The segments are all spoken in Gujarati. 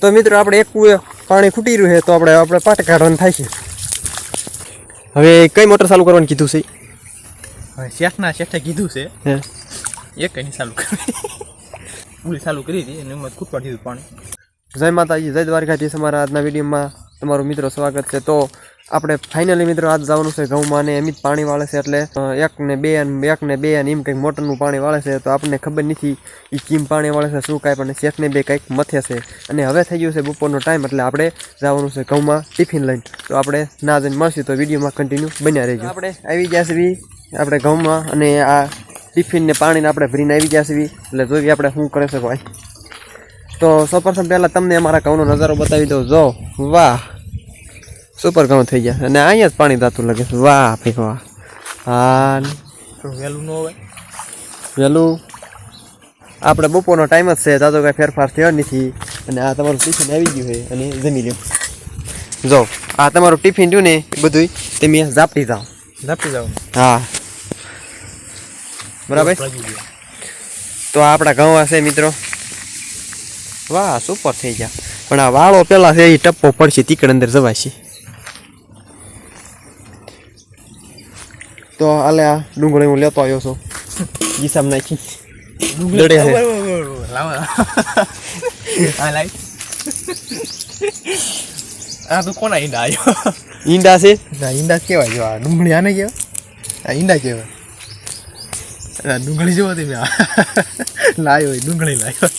તો મિત્રો આપણે એક કુએ પાણી ખૂટી રહ્યું છે તો આપણે પાટ કાઢવાનું થાય છે. હવે કઈ મોટર ચાલુ કરવાનું કીધું છે? શેઠે કીધું છે એક કઈ ચાલુ કરી પૂરી ચાલુ કરી હતી અને એમાં ખૂટવા દીધું પાણી. જય માતાજી, જય દ્વારકાધીશ. અમારા આજના વિડીયોમાં તમારું મિત્રો સ્વાગત છે. તો આપણે ફાઇનલી મિત્રો આજ જવાનું છે ઘઉંમાં અને એમ જ પાણી વાળે છે એટલે 1 ને 2 અને એમ કંઈક મોટરનું પાણી વાળે છે. તો આપણને ખબર નથી એ કેમ પાણી વાળે છે શું કાંઈ, પણ શેઠને બે કંઈક મથે છે. અને હવે થઈ ગયું છે બપોરનો ટાઈમ એટલે આપણે જવાનું છે ઘઉંમાં ટિફિન લઈને. તો આપણે ના જઈને મળશું તો વિડીયોમાં કન્ટિન્યુ બન્યા રહેજો. આપણે આવી ગયા છીએ આપણે ઘઉંમાં અને આ ટિફિનને પાણીને આપણે ભરીને આવી ગયા છીએ એટલે જોઈએ આપણે શું કરે છે ભાઈ. તો સૌપ્રથમ પહેલાં તમને અમારા ઘઉંનો નજારો બતાવી દઉં. જો વાહ, સુપર ઘઉં થઈ ગયા અને અહીંયા જ પાણી દાતું લાગે છે. વાહ ભાઈ વાહ. હા વહેલું ન હોય, વહેલું આપણે બપોરનો ટાઈમ જ છે, દાદો કાંઈ ફેરફાર થયો નથી. અને આ તમારું ટિફિન આવી ગયું છે અને જમી લ્યો. જો આ તમારું ટિફિન રહ્યું ને એ બધું તમે ઝાપટી જાઓ. હા બરાબર. તો આ આપણા ઘઉં હશે મિત્રો. વાહ સુપર થઈ ગયા. પણ આ વાળો પેલા છે એ ટપ્પો પડશે તીકડ અંદર જવાશે. તો હાલે આ ડુંગળી હું લેતો આવ્યો છું ગીસામ નાખી દડે છે. આ તો કોના ઈંડા આવ્યો? ઈંડા છે ના ઈંડા કેવાય? જો આ ડુંગળી આને કેવાય, આ ઈંડા કેવાય. ડુંગળી જોવો તમે લાવ્યો ડુંગળી લાવ્યો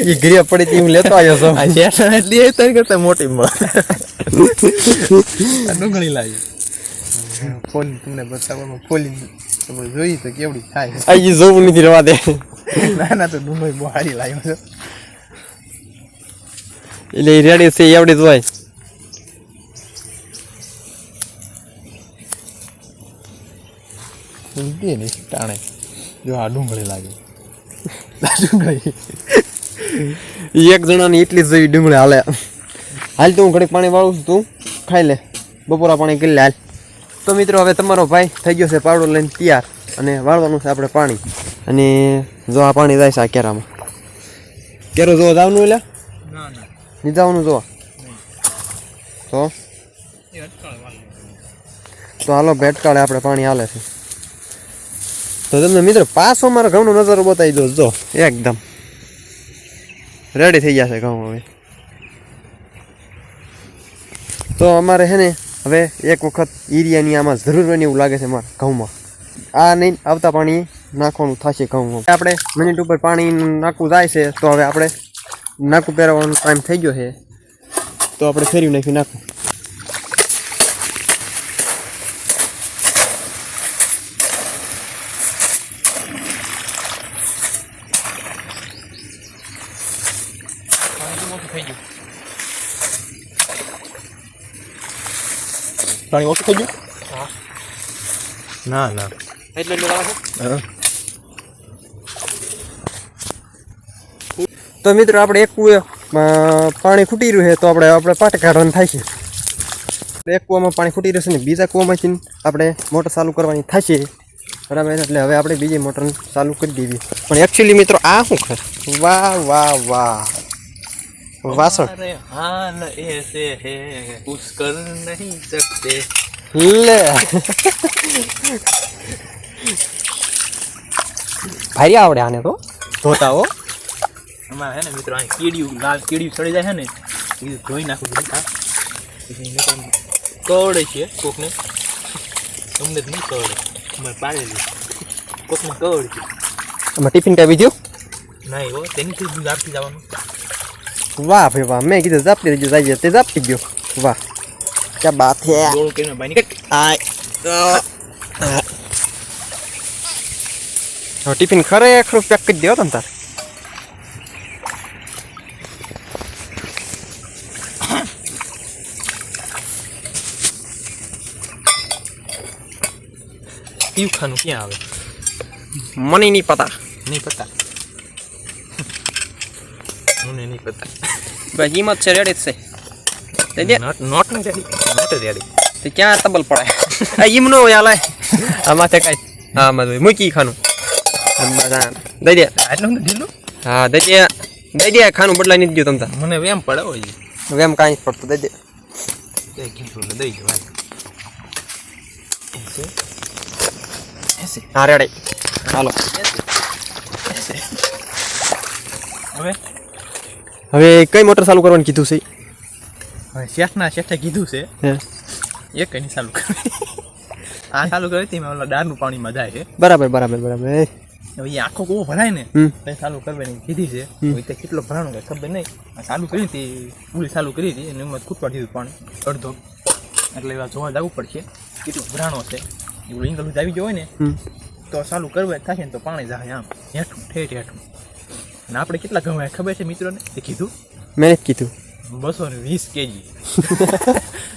એ ઘરે પડી હતી હું લેતો આવ્યો છું. એટલી તારી કરતા મોટી ડુંગળી લાવી ફોલી તમને બતાવવામાં ફોલી તમે જોઈ તો કેવડી થાય. આ જોવું નથી રવા દે. ના ના તો ડુંગળી બહુ સારી લાવ્યો છે એટલે એ રેડી છે એવડી જ હોય. ટાણે જો આ ડુંગળી લાગી ડુંગળી એક જણાની એટલી જ જોઈ ડુંગળી હાલે. હાલ તો હું ઘડીક પાણી વાળું છું, તું ખાઈ લે, બપોરા પાણી કરી લે હાલ. તો મિત્રો હવે તમારો ભાઈ થઈ ગયો છે પાવડો લઈને તૈયાર અને વાળવાનું છે આપણે પાણી. અને જો આ પાણી જાય છે આ કેરામાં. કેરો જોવા જવાનું એટલે નહીં જવાનું જોવા તો હાલો ભેટકાળે આપણે પાણી હાલે છે. તો તમને મિત્રો પાછો મારો ઘઉંનો નજારો બતાવી દો. જો એકદમ રેડી થઈ ગયા છે ઘઉં હવે. તો અમારે છે ને હવે એક વખત યુરિયાની આમાં જરૂર હોય ને એવું લાગે છે મારા ઘઉંમાં. આ નહીં આવતા પાણી નાખવાનું થશે ઘઉંમાં. આપણે મિનિટ ઉપર પાણી નાખવું જાય છે તો હવે આપણે નાખું પહેરવાનો ટાઈમ થઈ ગયો છે તો આપણે ફેરવી નાખી નાખું. પાણી ઓછું થઈ ગયું? ના ના એટલે તો મિત્રો આપણે એક કુએ પાણી ખૂટી રહ્યું છે તો આપણે પાટ કાઢવાનું થાય છે. એક કૂવામાં પાણી ખૂટી રહ્યું છે ને બીજા કૂવામાંથી આપણે મોટર ચાલુ કરવાની થશે બરાબર. એટલે હવે આપણે બીજી મોટર ચાલુ કરી દીધી. પણ એકચ્યુઅલી મિત્રો આ શું કરે? વાહ વાહ વાહ વાસણ લે ભાઈ આવડે આને તો ધોતા હો. અમારે હે ને મિત્રો આ કીડિયું લાલ કીડિયું ચડી જાય છે ને એ ધોઈ નાખું કવડે છે કોકને, અમને જ નહીં કવડે, અમારે પાડેલી કોકને કવડ છે. આમાં ટિફિન કાપી દો ના એવો તેનીથી દૂધ આપતી જવાનું. વાહ ભાઈ વાહ. મેં કીધું ઝાપટી દેજો જાય તે ઝાપટી ગયો. વાહ ક્યાં બાત હે. ગોળ કરીને બાઈ નીકળ. હવે ટિફિન ખરેખર પેક કરી દો તમે તાર. પીવું ખાનું ક્યાં આવે મને નહીં પતા. નહીં પતા મને નહીં પતા. બસ હિંમત છે રેડી જ છે. નોટ નહીં રેડી, નોટ રેડી તો ક્યાં તબલ પડે? આ ઈમ નો હોય હાલે. આ માથે કાંઈ હા મૂકી ખાનું. દઈ દે. આટલું બધું ઢીલું હા દઈ દે. દઈ દે. ખાનું બદલાઈ નથી ગયું તમતા. મને વેમ પડે હોય હવે એમ કાંઈ પડતું દઈ દે. દઈ જવાય હા રેડી. હાલો હવે હવે કઈ મોટર ચાલુ કરવાનું કીધું છે? શેઠે કીધું છે હે એક કઈ ચાલુ કરે આ ચાલુ કરે તેમાં ઓલા દાળનું પાણીમાં જાય છે બરાબર બરાબર બરાબર. હવે એ આખો કૂવો ભરાય ને હમ. તો ચાલુ કરવાની કીધી છે હવે તે કેટલો ભરાણો કઈ ખબર નહીં આ ચાલુ કરી હતી પૂરી ચાલુ કરી હતી અને એમાં ખૂટવા દીધું પાણી અડધો એટલે એવા જોવા જવું પડશે કેટલું ભરાણો છે એવું ઇંગલ આવી ગયો હોય ને તો ચાલુ કરવા થશે ને તો પાણી જાય આમ હેઠું ઠેઠ હેઠું અને આપણે કેટલા ઘઉં ખબર છે મિત્રોને તે કીધું મેં જ કીધું 220 કેજી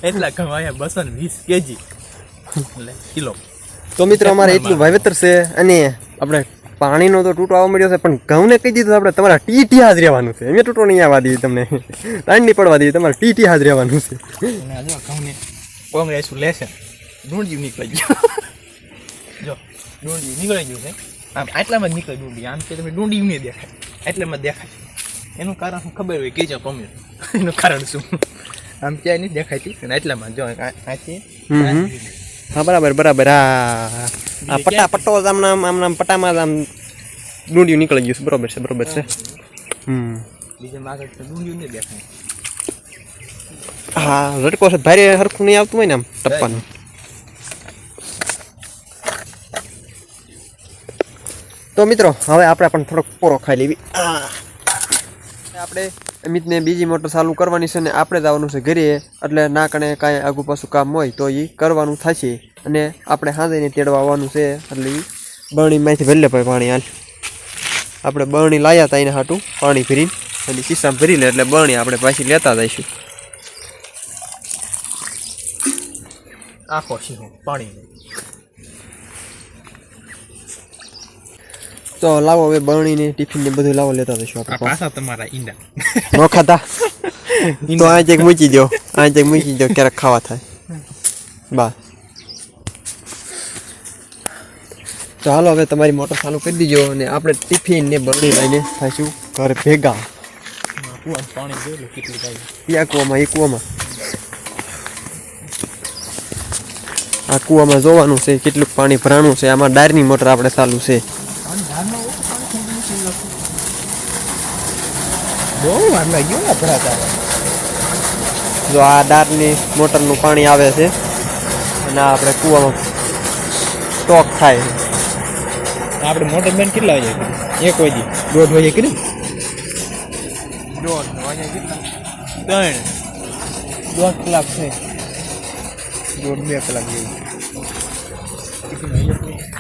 એટલા ઘઉં આવ્યા 220 કેજી એટલે કિલો. તો મિત્રો અમારે એટલું વાવેતર છે અને આપણે પાણીનો તો તૂટો આવવા મળ્યો છે પણ ઘઉંને કહી દીધું આપણે તમારા ટીટી હાથ રહેવાનું છે. અમે તૂટો નહીં આવવા દઈએ તમને તાણ નહીં પડવા દઈએ તમારે ટીટી હાથ રહેવાનું છે. અને આ જો ઘઉંને કોંગ્રેસું લેશે ડુંડિયું નીકળી ગયું જો ડુંડિયું નીકળી ગયું છે આમ આટલામાં જ નીકળે ડુંડી આમ કે તમે ડુંડિયું નહીં દેખાય એટલામાં જ દેખાય એનું કારણ શું ખબર હોય કે કોમ્યુન એનું કારણ શું આમ ક્યાંય નહીં દેખાયતી અને એટલામાં જો આથી હા બરાબર બરાબર. આ પટ્ટો આમ પટ્ટામાં આમ ડુંડિયું નીકળી ગયું છે. બરોબર છે બરોબર છે. બીજા આગળ તો ડુંડિયું નહીં દેખાય. હા રટકો છે ભારે હરખું નહીં આવતું હોય ને આમ ટપ્પાનું. તો મિત્રો હવે આપણે પણ થોડોક પોરો ખાઈ લેવી. આપણે અમિતને બીજી મોટર ચાલુ કરવાની છે ને આપણે જવાનું છે ઘરે એટલે ના કણે કાંઈ આગુ પાછું કામ હોય તો એ કરવાનું થશે અને આપણે હાંધીને તેડવા આવવાનું છે એટલે એ બરણીમાંથી વહેલે ભાઈ પાણી હાલ આપણે બરણી લાવ્યા હતા એને હાટું પાણી ભરીને અને શીશામાં ભરી લે એટલે બરણી આપણે પાછી લેતા જઈશું. આખો શીખો પાણી તો લાવો હવે બરણીને ટિફિન ને બધું લાવો લેતા જઈશું આપણે. પાછા તમારા ઈંડા ન ખાતા તો આ ચેક મૂકી દો ક્યારેક ખાવા થાય બા. તો હાલો હવે તમારી મોટર ચાલુ કરી દીજો અને આપણે ટિફિન ને બરણી લઈને થઈશું ઘરે ભેગા. પાણી જોઈ કેટલું થાય આ કૂવામાં આ કૂવામાં જોવાનું છે કેટલું પાણી ભરાણું છે. આમાં ડાયરની મોટર આપણે ચાલુ છે. બહુ વાર લાગ્યો ભરાતા. જો આ ડારની મોટરનું પાણી આવે છે અને આપણે કૂવામાં સ્ટોક થાય છે. આપણે મોટર બેન કેટલા વાગે કરી 1 વાગે 1:30 વાગે કરી 1:30 વાગે કેટલા 1.5 કલાક છે 1.5-2 કલાક જેવું.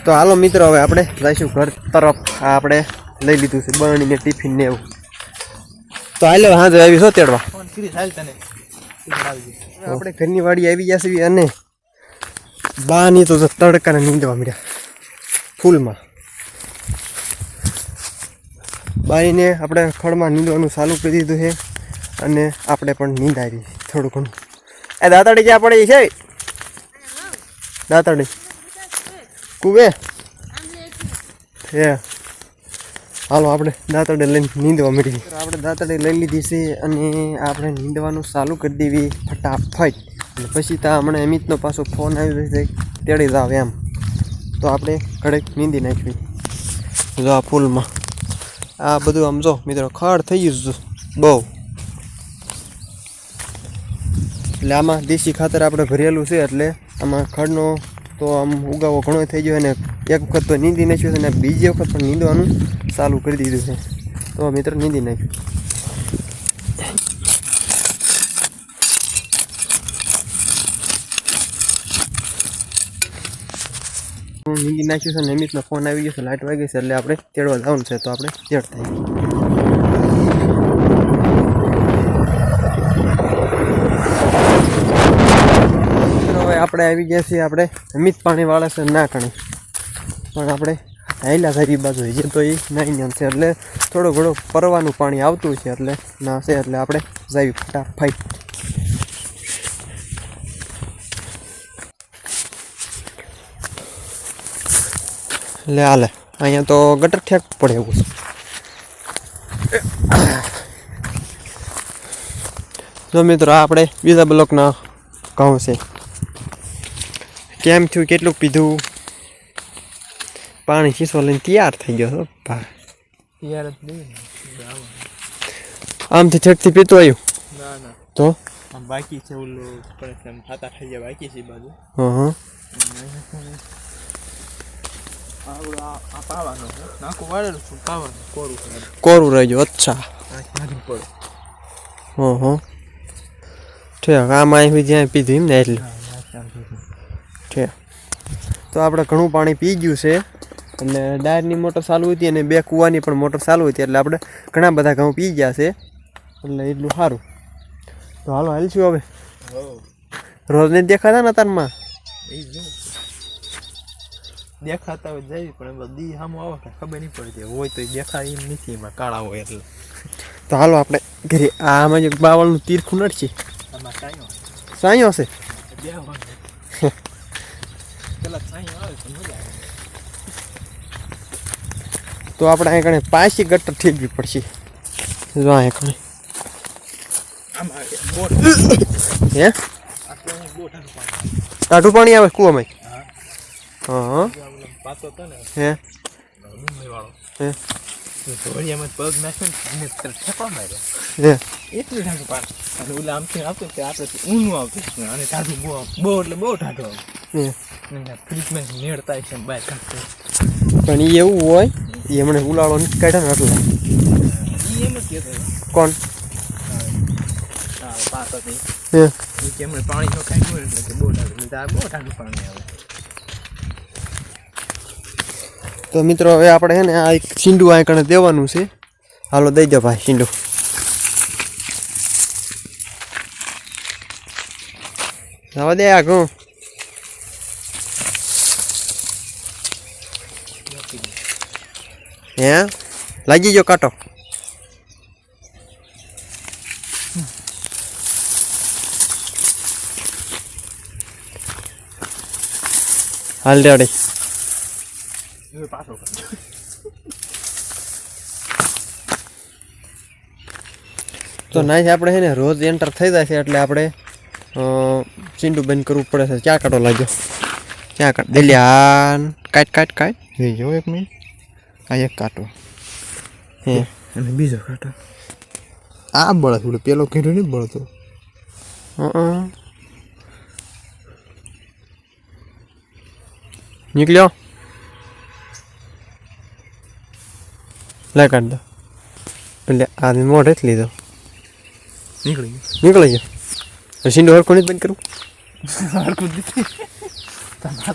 તો હાલો મિત્રો હવે આપણે જઈશું ઘર તરફ. આ આપણે લઈ લીધું છે બરણીને ટિફિન ને એવું. તો હાલો હાજર આવી છો તેડવા. આપણે ઘરની વાડી આવી જશે અને બાની તો તડકાને નીંદવા મળ્યા ફૂલમાં. બાઈને આપણે ખડમાં નીંદવાનું ચાલુ કરી દીધું છે અને આપણે પણ નીંદાવી થોડું ઘણું. એ દાંતડી ક્યાં પડી છે? દાંતડી કુવે હે. હાલો આપણે દાંતડે લઈને નીંદવા મળી. આપણે દાંતડે લઈ લીધી છે અને આપણે નીંદવાનું ચાલુ કરી દેવી ફટાફટ. અને પછી તો હમણાં અમિતનો પાછો ફોન આવી છે તેડી જાવ એમ. તો આપણે કડક નીંદી નાખવી. જો આ ફૂલમાં આ બધું આમ જો મિત્રો ખડ થઈ ગયું બહુ. એટલે આમાં દેશી ખાતર આપણે ભરેલું છે એટલે આમાં ખડનો તો આમ ઉગાવો ઘણો થઈ ગયો અને એક વખત તો નીંદી નાખ્યું છે અને બીજી વખત પણ નીંદવાનું ચાલુ કરી દીધું છે. તો મિત્રો નીંદી નાખ્યું. નીંદી નાખ્યું છે અને અમિતનો ફોન આવી ગયો છે. લાઇટ વાગી છે એટલે આપણે તેડવા જવાનું છે. તો આપણે તેડ થાય. હવે આપણે આવી ગયા છીએ આપણે અમિત પાણી વાળા છે ના કણી પણ આપણે હાઈલા સારી બાજુ જે તો એ નાઈ છે એટલે થોડું ઘણું પરવાનું પાણી આવતું છે એટલે ના છે એટલે આપણે જાવી ફટાફટ. લે હાલે અહીંયા તો ગટર ઠેક પડે એવું છે. જો મિત્રો આ આપણે બીજા બ્લોકના ઘઉં છે. કેમ થયું, કેટલું પીધું, પાણી શીશો લઈને તૈયાર થઈ ગયો છો ભાઈ. યાર જ નહીં આમથી ઠેકથી પીતો આવ્યું ના ના તો આમ બાકી છે ઓલું પણ એમ ખાતા થઈ જાય બાકી છે એ બાજુ હા આ પાવાનો છે નાખું વાળેલું છું પાવાનું કોરું છે કોરું રહેજો. અચ્છા નાખી પડે ઠીક. આમાં આવી જ્યાં પીધું એમ ને એટલું ઠીક. તો આપણે ઘણું પાણી પી ગયું છે અને ડાયરની મોટર ચાલુ હતી અને 2 કૂવાની પણ મોટર ચાલુ હતી એટલે આપણે ઘણા બધા ઘઉં પી ગયા છે એટલે એટલું સારું. તો હાલો હાલશું હવે. રોજ નહીં દેખાતા ને તારમાં એ જ દેખાતા હોય જાય પણ બધી સામું આવે કે ખબર નહીં પડતી હોય તો દેખાય એમ નથી એમાં કાળા હોય એટલે તો હાલો આપણે ઘરે. આમાં જે બાવળનું તીરખું નડશે આમાં સાયો સાયો છે. બે પેલા સાયો આવે તો મજા આવે. તો આપણે અહીં કણે પાછી ગટર ઠેકવી પડશે. જો અહીં કણે આમાં બોટ હે આટલું બોટ પાણી ટાઢું પાણી આવે કૂવામાં. હા હા પાતો હતો ને હે મુંબઈ વાળો હે ધોળિયામાં પગ નાખ્યો ને ઠેકવા માર્યો હે એટલું ઠાઠું પાણી અને ઓલા આમથી આવતું તે આપણે ઊનું આવતું અને ઠાઠું બહુ એટલે બહુ ઠાઠું હે આવતું ટ્રીટમેન્ટ મેળતા છે બહાર કાઢતો પણ એ એવું હોય એ હમણે ઉલાળો નથી કાઢ્યો ને એટલે એ એમ જ કહેતો કોણ હા પાસ હતી હે એ કે એમણે પાણી ન કાઢ્યું હોય એટલે કે બહુ ઠાઠું એટલે આ બહુ ઠાઠું પાણી આવે. તો મિત્રો હવે આપણે છે ને આ એક સીંડું આ કણે દેવાનું છે. હાલો દઈ દો ભાઈ સીંડું. જવા દે આ ઘઉં. હે લાગી ગયો કાંટો. હાલ રેડી. એ પાછો કરજો. તો નાઈ આપણે છે ને રોજ એન્ટર થઈ જાય છે એટલે આપણે ચીંડું બંધ કરવું પડે છે. ક્યાં કાંટો લાગ્યો, ક્યાં કાંટો દેલ્યાન કાટ જો એક મિનિટ આ એક કાંટો હે અને બીજો કાંટો આ બળે થોડું પેલો ઘેરો નહીં બળતો. નીકળ્યો. લે કાઢ દો. એટલે આ મોઢે જ લીધો. નીકળી નીકળી ગયો. સીંડો હરખું નહીં બંધ કરું. ગયું હરકું દીધી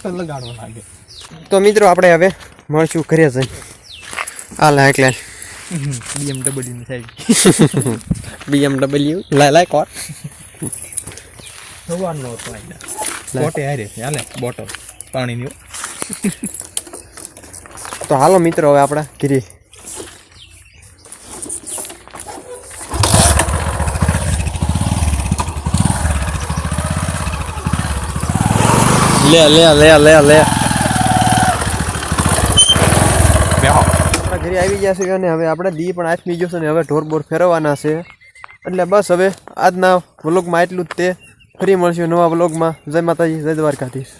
તો લગાડવો લાગે. તો મિત્રો આપણે હવે મળશું ઘરે જઈને. આ લાય એટલે BMW ની સાઈડ BMW લાય કોર સવારનો હતો બોટે હારે છે હાલે બોટલ પાણીની. તો હાલો મિત્રો હવે આપણા ઘરે. લે લે લે લે લે આપણા ઘરે આવી ગયા છે અને હવે આપણે દી પણ આથમી ગયો છે ને હવે ઢોર બોર ફેરવવાના છે. એટલે બસ હવે આજના વ્લોગમાં એટલું જ તે. ફરી મળશું નવા વ્લોગમાં. જય માતાજી, જય દ્વારકાધીશ.